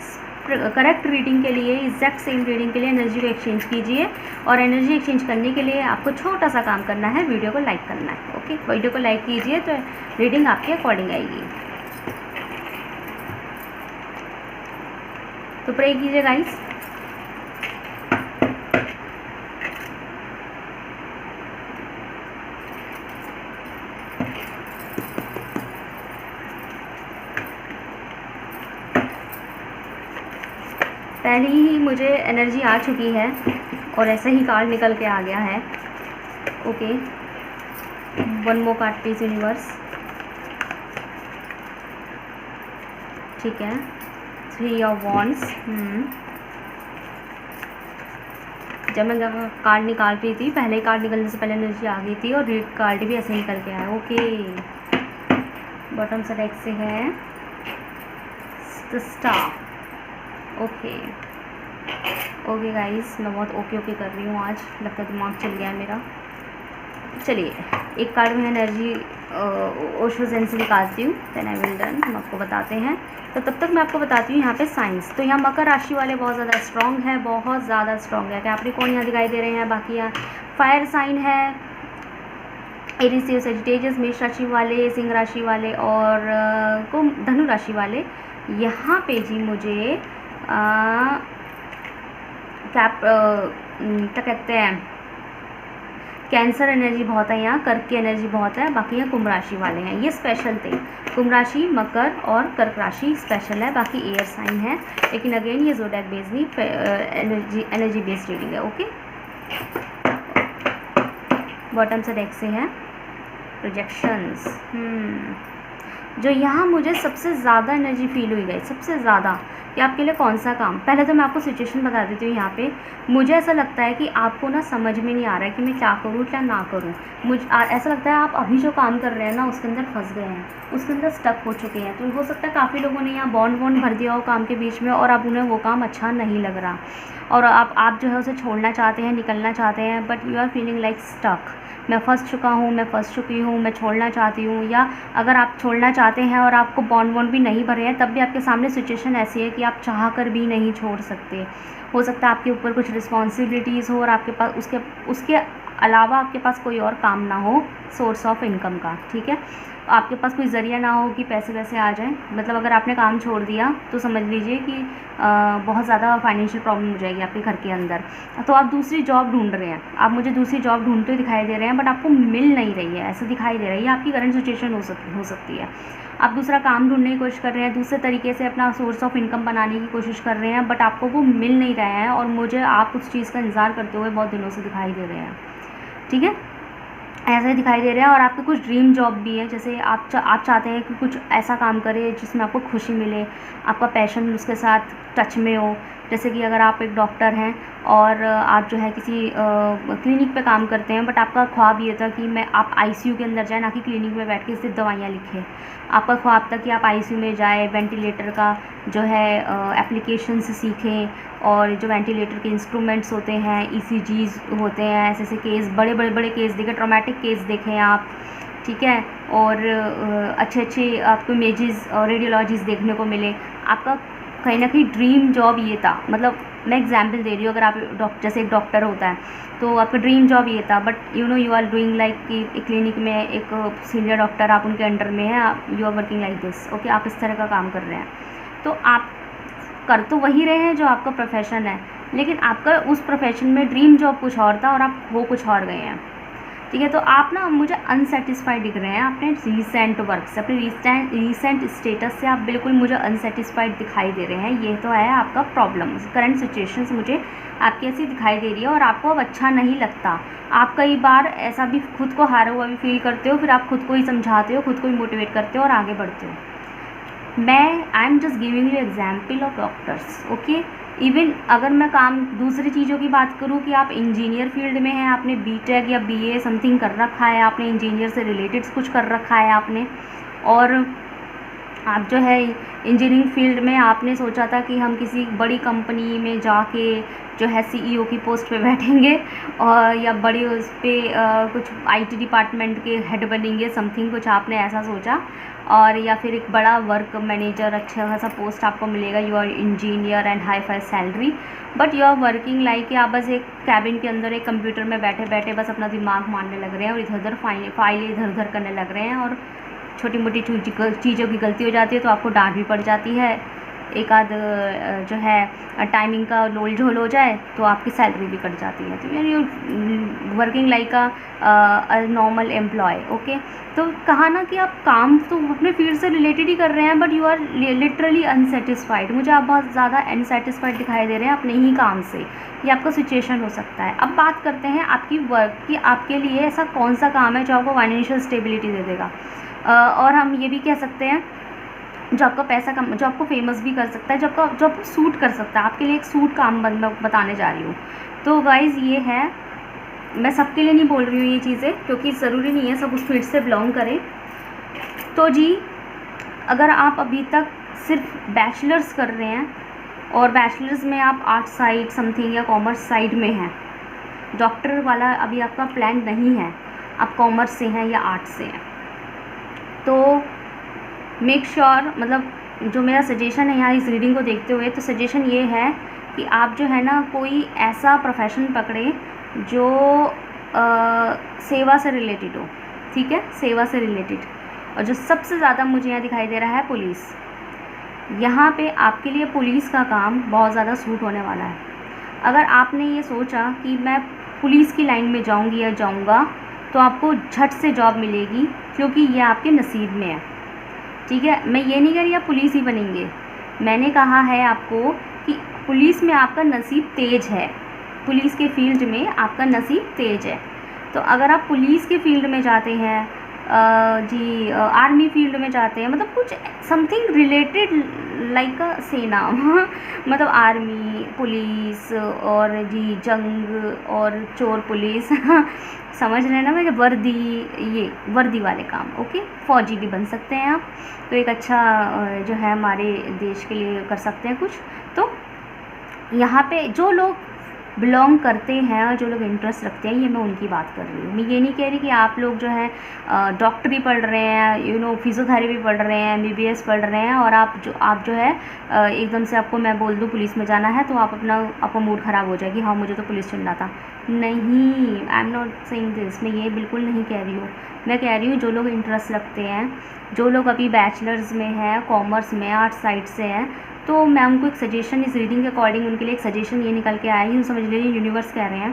करेक्ट रीडिंग के लिए, एग्जैक्ट सेम रीडिंग के लिए एनर्जी को एक्सचेंज कीजिए। और एनर्जी एक्सचेंज करने के लिए आपको छोटा सा काम करना है, वीडियो को लाइक करना है, ओके। वीडियो को लाइक कीजिए तो रीडिंग आपके अकॉर्डिंग आएगी। तो प्रे कीजिए गाइस। पहले ही मुझे एनर्जी आ चुकी है और ऐसे ही कार्ड निकल के आ गया है, okay. One more card please universe. ठीक है, 3 ऑफ वॉन्ड्स। जब मैं कार्ड निकाल रही थी, पहले कार्ड निकलने से पहले एनर्जी आ गई थी और रेड कार्ड भी ऐसे ही करके आया। ओके, बॉटम से डेक से है स्टार। ओके ओके गाइस, मैं बहुत ओके कर रही हूँ आज, लगता है दिमाग चल गया है मेरा। चलिए, एक कार्ड में एनर्जी ओशोजेन से निकालती हूँ, देन आई विल डन, हम आपको बताते हैं। तो तब तक मैं आपको बताती हूँ यहाँ पे साइंस। तो यहाँ मकर राशि वाले बहुत ज़्यादा स्ट्रॉन्ग है, बहुत ज़्यादा स्ट्रॉन्ग है। कैप्रिकॉर्न यहाँ दिखाई दे रहे हैं, बाकी यहाँ फायर साइन है, एरीज, सजिटेरियस, मेष राशि वाले, सिंह राशि वाले और धनु राशि वाले। यहाँ पे जी मुझे क्या कहते हैं, कैंसर एनर्जी बहुत है, यहाँ कर्क की एनर्जी बहुत है, बाकी यहाँ कुंभ राशि वाले हैं, ये स्पेशल थे। कुंभ राशि, मकर और कर्क राशि स्पेशल है, बाकी एयर साइन है। लेकिन अगेन ये ज़ोडिएक बेस्ड नहीं, एनर्जी बेस्ड रीडिंग है। ओके, बॉटम से डेक से है प्रोजेक्शंस। जो यहाँ मुझे सबसे ज़्यादा एनर्जी फील हुई गई, सबसे ज़्यादा, कि आपके लिए कौन सा काम। पहले तो मैं आपको सिचुएशन बता देती हूँ। यहाँ पे मुझे ऐसा लगता है कि आपको ना समझ में नहीं आ रहा है कि मैं क्या करूँ क्या ना करूँ। ऐसा लगता है आप अभी जो काम कर रहे हैं ना उसके अंदर फंस गए हैं, उसके अंदर स्टक हो चुके हैं। तो हो सकता है काफ़ी लोगों ने यहाँ बॉन्ड भर दिया हो काम के बीच में और अब उन्हें वो काम अच्छा नहीं लग रहा और आप जो है उसे छोड़ना चाहते हैं, निकलना चाहते हैं, but you are feeling like stuck. मैं फंस चुका हूँ, मैं फंस चुकी हूँ, मैं छोड़ना चाहती हूँ। या अगर आप छोड़ना चाहते हैं और आपको बॉन्ड भी नहीं भरे हैं, तब भी आपके सामने सिचुएशन ऐसी है कि आप चाह कर भी नहीं छोड़ सकते। हो सकता है आपके ऊपर कुछ रिस्पॉन्सिबिलिटीज़ हो और आपके पास उसके अलावा आपके पास कोई और काम ना हो सोर्स ऑफ इनकम का। ठीक है, आपके पास कोई ज़रिया ना हो कि पैसे वैसे आ जाएं। मतलब अगर आपने काम छोड़ दिया तो समझ लीजिए कि बहुत ज़्यादा फाइनेंशियल प्रॉब्लम हो जाएगी आपके घर के अंदर। तो आप दूसरी जॉब ढूंढ रहे हैं, आप मुझे दूसरी जॉब ढूंढते हुए दिखाई दे रहे हैं, बट आपको मिल नहीं रही है, ऐसा दिखाई दे रहा है। ये आपकी करंट सिचुएशन हो सकती है। आप दूसरा काम ढूंढने की कोशिश कर रहे हैं, दूसरे तरीके से अपना सोर्स ऑफ इनकम बनाने की कोशिश कर रहे हैं, बट आपको वो मिल नहीं रहा है और मुझे आप उस चीज़ का इंतज़ार करते हुए बहुत दिनों से दिखाई दे रहे हैं। ठीक है, ऐसा ही दिखाई दे रहा है। और आपके कुछ ड्रीम जॉब भी है, जैसे आप चाहते हैं कि कुछ ऐसा काम करें जिसमें आपको खुशी मिले, आपका पैशन उसके साथ टच में हो। जैसे कि अगर आप एक डॉक्टर हैं और आप जो है किसी क्लिनिक पे काम करते हैं, बट आपका ख्वाब ये था कि आप आईसीयू के अंदर जाएं, ना कि क्लिनिक में बैठ के सिर्फ दवाइयाँ लिखें। आपका ख्वाब था कि आप आईसीयू में जाएं, वेंटिलेटर का जो है एप्लीकेशंस सीखें और जो वेंटिलेटर के इंस्ट्रूमेंट्स होते हैं, ईसीजीज होते हैं, ऐसे केस, बड़े केस देखें, ट्रॉमेटिक केस देखें आप। ठीक है, और अच्छे आपको इमेजेस और रेडियोलॉजीज देखने को मिले। आपका कहीं ना कहीं ड्रीम जॉब ये था। मतलब मैं एग्जांपल दे रही हूँ, अगर आप जैसे एक डॉक्टर होता है तो आपका ड्रीम जॉब ये था, but you are doing like कि एक क्लिनिक में एक सीनियर डॉक्टर आप उनके अंडर में हैं, you are working like this. Okay, आप इस तरह का काम कर रहे हैं, तो आप कर तो वही रहे हैं जो आपका प्रोफेशन है, लेकिन आपका उस प्रोफेशन में ड्रीम जॉब कुछ और था और आप हो कुछ और गए हैं। ठीक है, तो आप ना मुझे अनसेटिस्फाइड दिख रहे हैं अपने रीसेंट वर्क से, अपने रीसेंट स्टेटस से आप बिल्कुल मुझे अनसेटिस्फाइड दिखाई दे रहे हैं। ये तो है आपका प्रॉब्लम, करंट सिचुएशन से मुझे आपकी ऐसी दिखाई दे रही है और आपको अब अच्छा नहीं लगता। आप कई बार ऐसा भी खुद को हारा हुआ भी फील करते हो, फिर आप खुद को ही समझाते हो, खुद को ही मोटिवेट करते हो और आगे बढ़ते हो। I am just giving you example of doctors. Okay, even अगर मैं काम दूसरी चीज़ों की बात करूँ कि आप इंजीनियर फील्ड में हैं, आपने बीटेक या बीए समथिंग कर रखा है, आपने इंजीनियर से रिलेटेड कुछ कर रखा है आपने, और आप जो है इंजीनियरिंग फील्ड में आपने सोचा था कि हम किसी बड़ी कंपनी में जाके जो है सीईओ की पोस्ट पे बैठेंगे और या बड़ी उस पर कुछ आईटी डिपार्टमेंट के हेड बनेंगे, समथिंग कुछ आपने ऐसा सोचा, और या फिर एक बड़ा वर्क मैनेजर अच्छा खासा पोस्ट आपको मिलेगा, you are engineer and hi fi salary, but you are working like आप बस एक कैबिन के अंदर एक कंप्यूटर में बैठे बैठे बस अपना दिमाग मारने लग रहे हैं और इधर उधर फाइलें इधर उधर करने लग रहे हैं, और छोटी मोटी चीज़ों की गलती हो जाती है तो आपको डांट भी पड़ जाती है, एक आध जो है टाइमिंग का लोल झोल हो जाए तो आपकी सैलरी भी कट जाती है। तो यार you working like a normal employ. Okay, तो कहा ना कि आप काम तो अपने फील्ड से रिलेटेड ही कर रहे हैं, but you are literally unsatisfied. मुझे आप बहुत ज़्यादा अनसेटिस्फाइड दिखाई दे रहे हैं अपने ही काम से। ये आपका सिचुएशन हो सकता है। अब बात करते हैं आपकी वर्क की, आपके लिए ऐसा कौन सा काम है जो आपको फाइनेंशियल स्टेबिलिटी दे देगा, और हम ये भी कह सकते हैं जो आपका पैसा कम, जो आपको फेमस भी कर सकता है, जो आपको सूट कर सकता है। आपके लिए एक सूट काम मैं बताने जा रही हूँ। तो गाइज़ ये है, मैं सबके लिए नहीं बोल रही हूँ ये चीज़ें, क्योंकि ज़रूरी नहीं है सब उस फील्ड से बिलोंग करें। तो जी, अगर आप अभी तक सिर्फ बैचलर्स कर रहे हैं और बैचलर्स में आप आर्ट साइड समथिंग या कॉमर्स साइड में हैं, डॉक्टर वाला अभी आपका प्लान नहीं है, आप कॉमर्स से हैं या आर्ट से हैं, तो मेक श्योर मतलब जो मेरा सजेशन है यहाँ इस रीडिंग को देखते हुए, तो सजेशन ये है कि आप जो है ना कोई ऐसा प्रोफेशन पकड़ें जो सेवा से रिलेटेड हो। ठीक है, सेवा से रिलेटेड। और जो सबसे ज़्यादा मुझे यहाँ दिखाई दे रहा है पुलिस, यहाँ पे आपके लिए पुलिस का काम बहुत ज़्यादा सूट होने वाला है। अगर आपने ये सोचा कि मैं पुलिस की लाइन में जाऊँगी या जाऊँगा, तो आपको झट से जॉब मिलेगी, क्योंकि ये आपके नसीब में है। ठीक है, मैं ये नहीं कह रही आप पुलिस ही बनेंगे, मैंने कहा है आपको कि पुलिस में आपका नसीब तेज है, पुलिस के फील्ड में आपका नसीब तेज है। तो अगर आप पुलिस के फील्ड में जाते हैं, आर्मी फील्ड में जाते हैं, मतलब कुछ समथिंग रिलेटेड लाइक अ सेना मतलब आर्मी, पुलिस और जी जंग और चोर पुलिस समझ रहे हैं ना मैं, वर्दी, ये वर्दी वाले काम। ओके, फ़ौजी भी बन सकते हैं आप, तो एक अच्छा जो है हमारे देश के लिए कर सकते हैं कुछ। तो यहाँ पे जो लोग बिलोंग करते हैं और जो लोग इंटरेस्ट रखते हैं, ये मैं उनकी बात कर रही हूँ। मैं ये नहीं कह रही कि आप लोग जो है डॉक्टरी पढ़ रहे हैं, फिजियोथेरेपी पढ़ रहे हैं, MBBS पढ़ रहे हैं, और आप जो है एकदम से आपको मैं बोल दूँ पुलिस में जाना है, तो आपका मूड ख़राब हो जाएगी, हाँ मुझे तो पुलिस चुनना था। नहीं, I am not saying this, मैं ये बिल्कुल नहीं कह रही हूँ। मैं कह रही हूँ जो लोग इंटरेस्ट रखते हैं, जो लोग अभी बैचलर्स में हैं, कॉमर्स में, आर्ट साइड से हैं, तो मैं उनको एक सजेशन, इस रीडिंग के अकॉर्डिंग उनके लिए एक सजेशन ये निकल के आई हूँ, समझ लीजिए यूनिवर्स कह रहे हैं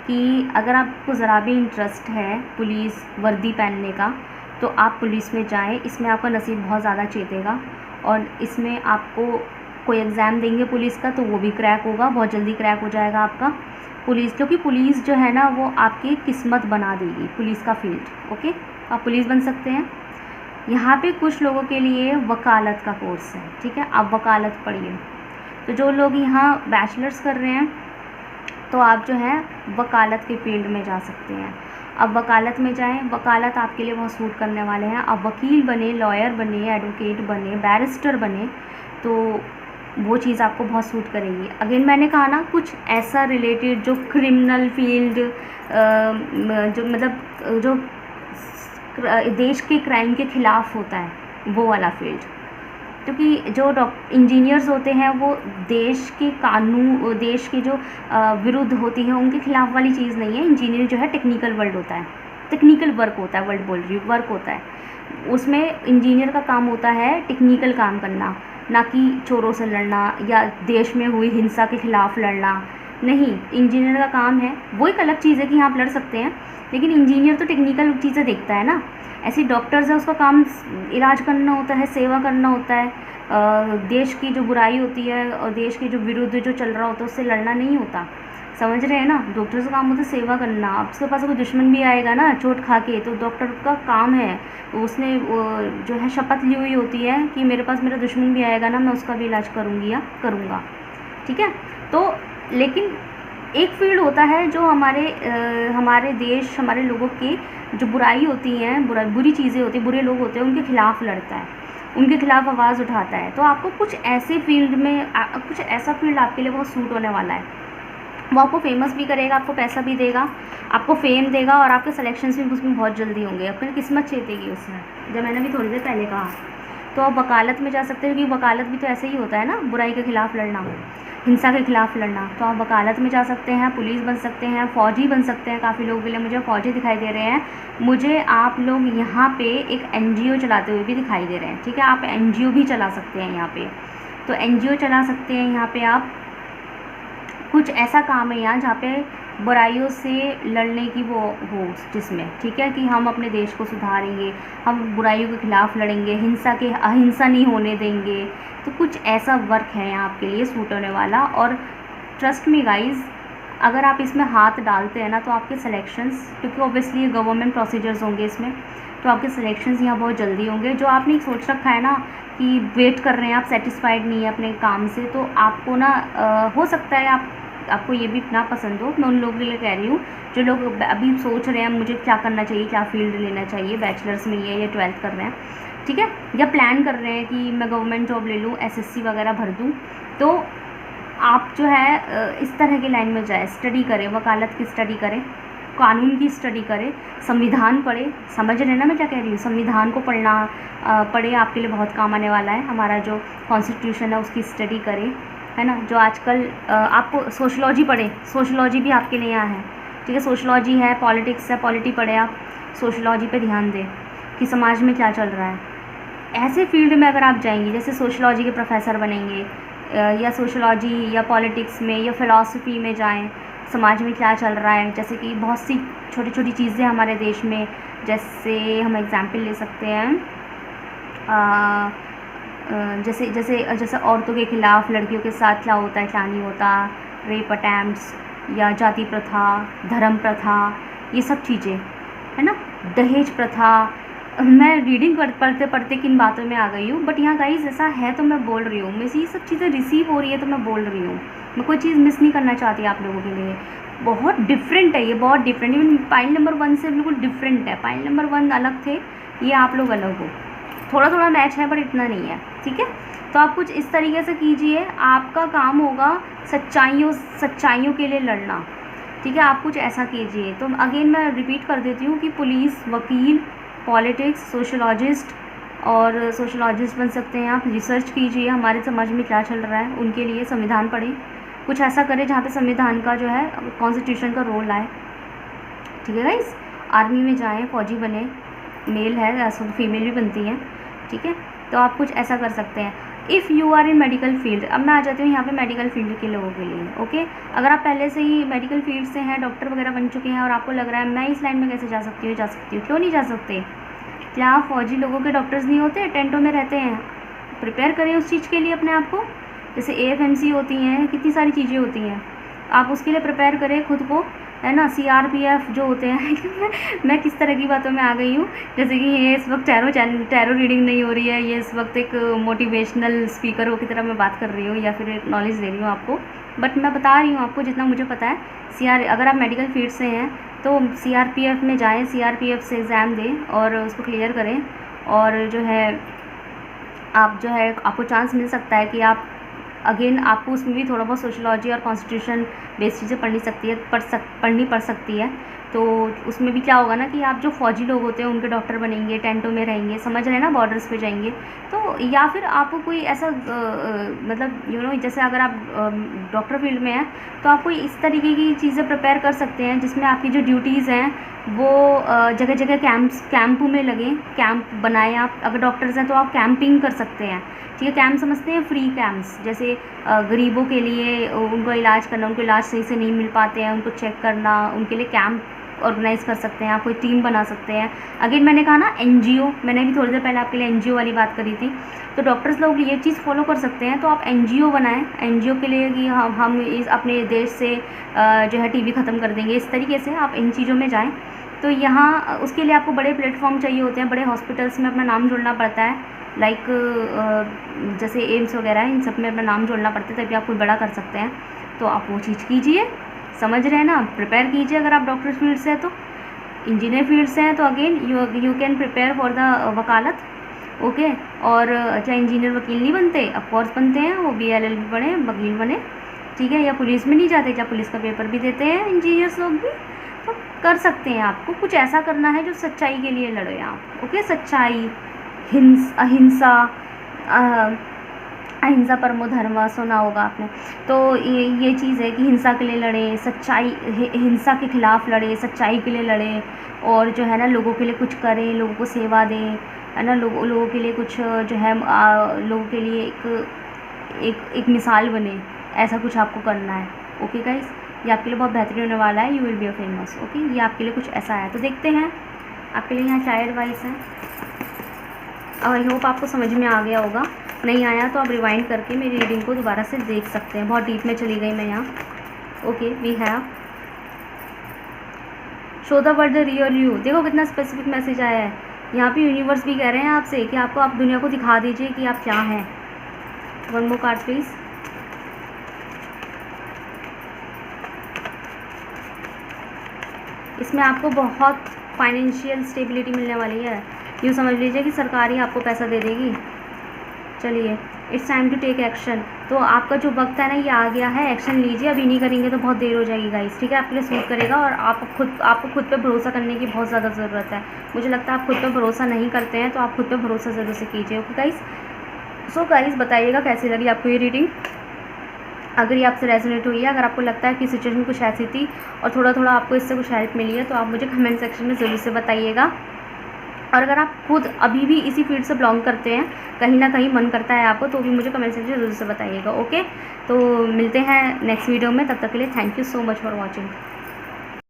कि अगर आपको ज़रा भी इंटरेस्ट है पुलिस वर्दी पहनने का, तो आप पुलिस में जाएं। इसमें आपका नसीब बहुत ज़्यादा चेतेगा, और इसमें आपको कोई एग्ज़ाम देंगे पुलिस का तो वो भी क्रैक होगा, बहुत जल्दी क्रैक हो जाएगा आपका पुलिस, क्योंकि पुलिस जो है ना वो आपकी किस्मत बना देगी, पुलिस का फील्ड। ओके, आप पुलिस बन सकते हैं। यहाँ पे कुछ लोगों के लिए वकालत का कोर्स है। ठीक है, आप वकालत पढ़िए। तो जो लोग यहाँ बैचलर्स कर रहे हैं, तो आप जो है वकालत के फील्ड में जा सकते हैं। अब वकालत में जाएं, वकालत आपके लिए बहुत सूट करने वाले हैं। आप वकील बने, लॉयर बने, एडवोकेट बने, बैरिस्टर बने, तो वो चीज़ आपको बहुत सूट करेगी। अगेन मैंने कहा ना, कुछ ऐसा रिलेटेड जो क्रिमिनल फील्ड, जो मतलब जो देश के क्राइम के ख़िलाफ़ होता है, वो वाला फील्ड। क्योंकि जो इंजीनियर्स होते हैं वो देश के कानून, देश के जो विरुद्ध होती है उनके खिलाफ वाली चीज़ नहीं है। इंजीनियर जो है टेक्निकल वर्ल्ड होता है, टेक्निकल वर्क होता है, वर्ल्ड बोल रही हूँ, वर्क होता है। उसमें इंजीनियर का काम होता है टेक्निकल काम करना, ना कि चोरों से लड़ना या देश में हुई हिंसा के ख़िलाफ़ लड़ना। नहीं, इंजीनियर का काम है, वो एक अलग चीज़ है कि आप लड़ सकते हैं, लेकिन इंजीनियर तो टेक्निकल चीज़ें देखता है ना। ऐसे डॉक्टर्स है, उसका काम इलाज करना होता है, सेवा करना होता है, देश की जो बुराई होती है और देश के जो विरुद्ध जो चल रहा होता है उससे लड़ना नहीं होता। समझ रहे हैं ना, डॉक्टर का काम होता है सेवा करना। अब उसके पास कोई दुश्मन भी आएगा ना चोट खा के, तो डॉक्टर का काम है, उसने जो है शपथ ली हुई होती है कि मेरे पास मेरा दुश्मन भी आएगा ना, मैं उसका भी इलाज करूँगी या करूँगा। ठीक है, तो लेकिन एक फील्ड होता है जो हमारे देश, हमारे लोगों की जो बुराई होती हैं, बुरी चीज़ें होती हैं, बुरे लोग होते हैं, उनके खिलाफ़ लड़ता है, उनके खिलाफ़ आवाज़ उठाता है। तो आपको कुछ ऐसे फील्ड में कुछ ऐसा फील्ड आपके लिए बहुत सूट होने वाला है। वो आपको फेमस भी करेगा, आपको पैसा भी देगा, आपको फेम देगा, और आपके सिलेक्शंस भी उसमें बहुत जल्दी होंगे, अपनी किस्मत चेतेगी उसमें, जब मैंने भी थोड़ी देर पहले कहा। तो आप वकालत में जा सकते हो, क्योंकि वकालत भी तो ऐसे ही होता है ना, बुराई के खिलाफ़ लड़ना, हिंसा के खिलाफ़ लड़ना। तो आप वकालत में जा सकते हैं, पुलिस बन सकते हैं, फ़ौजी बन सकते हैं। काफ़ी लोग मिले मुझे फ़ौजी दिखाई दे रहे हैं। मुझे आप लोग यहाँ पे एक NGO चलाते हुए भी दिखाई दे रहे हैं। ठीक है, आप NGO भी चला सकते हैं यहाँ पे। तो एनजीओ चला सकते हैं यहाँ पे आप। कुछ ऐसा काम है यहाँ जहाँ पे बुराइयों से लड़ने की वो हो जिसमें, ठीक है, कि हम अपने देश को सुधारेंगे, हम बुराइयों के खिलाफ लड़ेंगे, अहिंसा नहीं होने देंगे। तो कुछ ऐसा वर्क है यहाँ आपके लिए सूट होने वाला। और ट्रस्ट मी गाइज, अगर आप इसमें हाथ डालते हैं ना तो आपके सिलेक्शंस, क्योंकि ऑब्वियसली ये गवर्नमेंट प्रोसीजर्स होंगे इसमें, तो आपके सिलेक्शंस यहाँ बहुत जल्दी होंगे। जो आपने सोच रखा है ना कि वेट कर रहे हैं, आप सेटिस्फाइड नहीं है अपने काम से, तो आपको ना हो सकता है आपको ये भी ना पसंद हो। मैं उन लोगों के लिए कह रही हूँ जो लोग अभी सोच रहे हैं मुझे क्या करना चाहिए, क्या फील्ड लेना चाहिए, बैचलर्स में ये या 12th कर रहे हैं, ठीक है, या प्लान कर रहे हैं कि मैं गवर्नमेंट जॉब ले लूँ, SSC वगैरह भर दूँ। तो आप जो है इस तरह की लाइन में जाए, स्टडी करें, वकालत की स्टडी करें, कानून की स्टडी करें, संविधान पढ़े। समझ रहे हैं ना मैं क्या कह रही हूँ? संविधान को पढ़े, आपके लिए बहुत काम आने वाला है। हमारा जो कॉन्स्टिट्यूशन है उसकी स्टडी करें, है ना। जो आजकल आपको सोशलॉजी पढ़े, सोशलॉजी भी आपके लिए यहाँ है, ठीक है। सोशलॉजी है, पॉलिटिक्स है, पॉलिटी पढ़े आप, सोशलॉजी पे ध्यान दें कि समाज में क्या चल रहा है। ऐसे फील्ड में अगर आप जाएंगी, जैसे सोशलॉजी के प्रोफेसर बनेंगे, या सोशलॉजी या पॉलिटिक्स में या फ़िलासफ़ी में जाएं, समाज में क्या चल रहा है। जैसे कि बहुत सी छोटी छोटी चीज़ें हमारे देश में, जैसे हम एग्ज़ाम्पल ले सकते हैं, जैसे औरतों के ख़िलाफ़ लड़कियों के साथ क्या होता है, क्या नहीं होता, रेप अटैम्प्ट्स या जाति प्रथा, धर्म प्रथा, ये सब चीज़ें, है ना, दहेज प्रथा। मैं रीडिंग पढ़ते पढ़ते किन बातों में आ गई हूँ, बट यहाँ गाइस ऐसा है तो मैं बोल रही हूँ, मुझे ये सब चीज़ें रिसीव हो रही है तो मैं बोल रही हूँ। मैं कोई चीज़ मिस नहीं करना चाहती आप लोगों के लिए। बहुत डिफरेंट है ये, बहुत डिफरेंट, इवन पाइल नंबर 1 से बिल्कुल डिफरेंट है। पाइल नंबर 1 अलग थे, ये आप लोग अलग हो। थोड़ा थोड़ा मैच है बट इतना नहीं है, ठीक है। तो आप कुछ इस तरीके से कीजिए, आपका काम होगा सच्चाइयों के लिए लड़ना, ठीक है। आप कुछ ऐसा कीजिए। तो अगेन मैं रिपीट कर देती हूँ कि पुलिस, वकील, पॉलिटिक्स, सोशलॉजिस्ट, और सोशलॉजिस्ट बन सकते हैं आप। रिसर्च कीजिए हमारे समाज में क्या चल रहा है, उनके लिए संविधान पढ़ें, कुछ ऐसा करें जहाँ पे संविधान का जो है कॉन्स्टिट्यूशन का रोल आए, ठीक है गाइस। आर्मी में जाएं, फौजी बने, मेल है ऐसा तो फीमेल भी बनती हैं, ठीक है। तो आप कुछ ऐसा कर सकते हैं। If you are in medical field, अब मैं आ जाती हूँ यहाँ पे मेडिकल फील्ड के लोगों के लिए, ओके। अगर आप पहले से ही मेडिकल फील्ड से हैं, डॉक्टर वगैरह बन चुके हैं, और आपको लग रहा है मैं इस लाइन में कैसे जा सकती हूँ, क्यों नहीं जा सकते? क्या फौजी लोगों के डॉक्टर्स नहीं होते, टेंटों में रहते हैं? प्रिपेयर करें उस चीज़ के लिए अपने आप को। जैसे AFMC होती हैं, कितनी सारी चीज़ें होती हैं, आप उसके लिए प्रिपेयर करें खुद को, है ना। CRPF जो होते हैं मैं किस तरह की बातों में आ गई हूँ, जैसे कि ये इस वक्त टैरो रीडिंग नहीं हो रही है, ये इस वक्त एक मोटिवेशनल स्पीकर की तरह मैं बात कर रही हूँ, या फिर एक नॉलेज दे रही हूँ आपको, बट मैं बता रही हूँ आपको जितना मुझे पता है। अगर आप मेडिकल फील्ड से हैं तो CRPF में जाएँ, CRPF से एग्ज़ाम दें और उसको क्लियर करें, और जो है आप जो है आपको चांस मिल सकता है कि आप अगेन आपको उसमें भी थोड़ा बहुत सोशलॉजी और कॉन्स्टिट्यूशन बेस्ड चीज़ें पढ़नी पड़ सकती है। तो उसमें भी क्या होगा ना कि आप जो फौजी लोग होते हैं उनके डॉक्टर बनेंगे, टेंटों में रहेंगे, समझ रहे हैं ना, बॉर्डर्स पे जाएंगे। तो या फिर आपको कोई ऐसा मतलब जैसे अगर आप डॉक्टर फील्ड में हैं तो आप कोई इस तरीके की चीज़ें प्रिपेयर कर सकते हैं जिसमें आपकी जो ड्यूटीज़ हैं वो जगह जगह कैंप में लगें, कैंप बनाएं आप। अगर डॉक्टर्स हैं तो आप कैंपिंग कर सकते हैं, ठीक है। कैंप समझते हैं, फ्री कैंप्स, जैसे गरीबों के लिए उनको इलाज करना, उनको इलाज सही से नहीं मिल पाते हैं, उनको चेक करना, उनके लिए कैंप ऑर्गेनाइज़ कर सकते हैं आप, कोई टीम बना सकते हैं। अगेन मैंने कहा ना NGO, मैंने भी थोड़ी देर पहले आपके लिए NGO वाली बात करी थी, तो डॉक्टर्स लोग ये चीज़ फॉलो कर सकते हैं। तो आप NGO बनाएं, NGO के लिए कि हम इस अपने देश से जो है TB ख़त्म कर देंगे, इस तरीके से आप इन चीज़ों में जाएँ। तो यहाँ उसके लिए आपको बड़े प्लेटफॉर्म चाहिए होते हैं, बड़े हॉस्पिटल्स में अपना नाम जोड़ना पड़ता है, लाइक जैसे एम्स वगैरह है, इन सब में अपना नाम जोड़ना पड़ता है, तभी आप कोई बड़ा कर सकते हैं। तो आप वो चीज़ कीजिए, समझ रहे हैं ना, प्रिपेयर कीजिए। अगर आप डॉक्टर फील्ड से हैं तो, इंजीनियर फील्ड से हैं तो again you can prepare for the वकालत, ओके। और चाहे इंजीनियर वकील नहीं बनते, ऑफकोर्स बनते हैं, वो BLLB बने, वकील बने, ठीक है। या पुलिस में नहीं जाते, क्या पुलिस का पेपर भी देते हैं इंजीनियर्स लोग भी, तो कर सकते हैं। आपको कुछ ऐसा करना है जो सच्चाई के लिए लड़े आप, ओके। सच्चाई, अहिंसा परमो धर्म सुना होगा आपने। तो ये चीज़ है कि हिंसा के लिए लड़ें, हिंसा के खिलाफ़ लड़ें, सच्चाई के लिए लड़ें, और जो है ना लोगों के लिए कुछ करें, लोगों को सेवा दें, है ना। लोगों के लिए कुछ जो है लोगों के लिए एक एक मिसाल बने, ऐसा कुछ आपको करना है। ओके गाइस, ये आपके लिए बहुत बेहतरीन होने वाला है, you will be a famous. Okay, ये आपके लिए कुछ ऐसा है। तो देखते हैं आपके लिए यहाँ क्या एडवाइस है। आई होप आपको समझ में आ गया होगा, नहीं आया तो आप रिवाइंड करके मेरी रीडिंग को दोबारा से देख सकते हैं। बहुत डीप में चली गई मैं यहाँ। Okay, we have show the world the real you. देखो कितना स्पेसिफिक मैसेज आया है यहाँ पे। यूनिवर्स भी कह रहे हैं आपसे कि आपको आप दुनिया को दिखा दीजिए कि आप क्या हैं। One more card please. इसमें आपको बहुत फाइनेंशियल स्टेबिलिटी मिलने वाली है। यूँ समझ लीजिए कि सरकार ही आपको पैसा दे देगी। चलिए, it's time to take action. तो आपका जो वक्त है ना ये आ गया है, एक्शन लीजिए। अभी नहीं करेंगे तो बहुत देर हो जाएगी गाइस, ठीक है। आपके लिए सूट करेगा और आपको खुद पे भरोसा करने की बहुत ज़्यादा ज़रूरत है। मुझे लगता है आप खुद पे भरोसा नहीं करते हैं, तो आप खुद पे भरोसा ज़रूर से कीजिए। ओके गाइस, सो गाइस बताइएगा कैसी लगी आपको ये रीडिंग। अगर ये आपसे रेजोनेट हुई है, अगर आपको लगता है कि सिचुएशन कुछ ऐसी थी और थोड़ा थोड़ा आपको इससे कुछ हेल्प मिली है, तो आप मुझे कमेंट सेक्शन में ज़रूर से बताइएगा। और अगर आप खुद अभी भी इसी फील्ड से बिलोंग करते हैं, कहीं ना कहीं मन करता है आपको, तो भी मुझे कमेंट सेक्शन में ज़रूर से बताइएगा। ओके, तो मिलते हैं नेक्स्ट वीडियो में। तब तक के लिए thank you so much for watching.